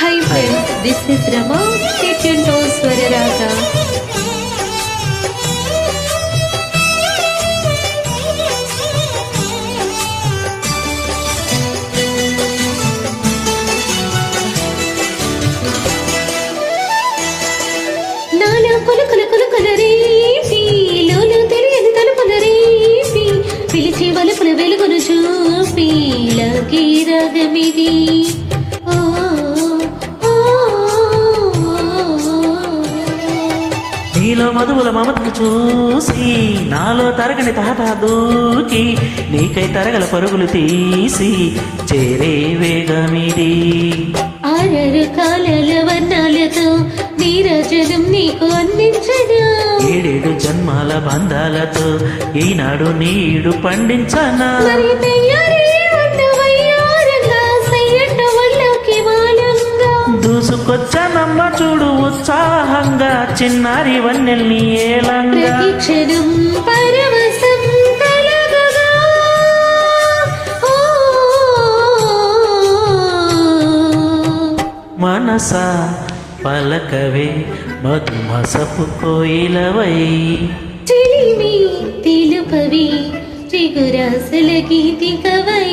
Hi friends, this is Rama. Stay tuned to Swararaga. నాలో కొలుకులు కొలుకుల రేపి లోలు తెలియని తలుపుల రేపి పిలిచి వలుపుల వెలుగును చూపి లాగే రాగమిది. నీలో మధువుల మమతను చూసి నాలో తరగని తాత దూకి నీకై తరగల పరుగులు తీసి చేరే వేగమిది. ఆరరు కాలాల వర్ణాలతో నీరాజనం నీకు అందించగా ఏడేడు జన్మాల బంధాలతో ఈనాడు నీడు పండించనా. మరి తయారీ ఉండవయ్యారంగా సయ్యట వల్లకి వాలంగా దూసుకొచ్చనమ్మ చూడు ఉత్సాహంగా చిన్నారి వన్నెల్ని ఏలంగా. ప్రతి క్షణం పరవశం కలగగా మనసా పలకవే మధుమసపు కోయిలవై చిలిమి తెలుపవి చిగురాసుల గీతికవై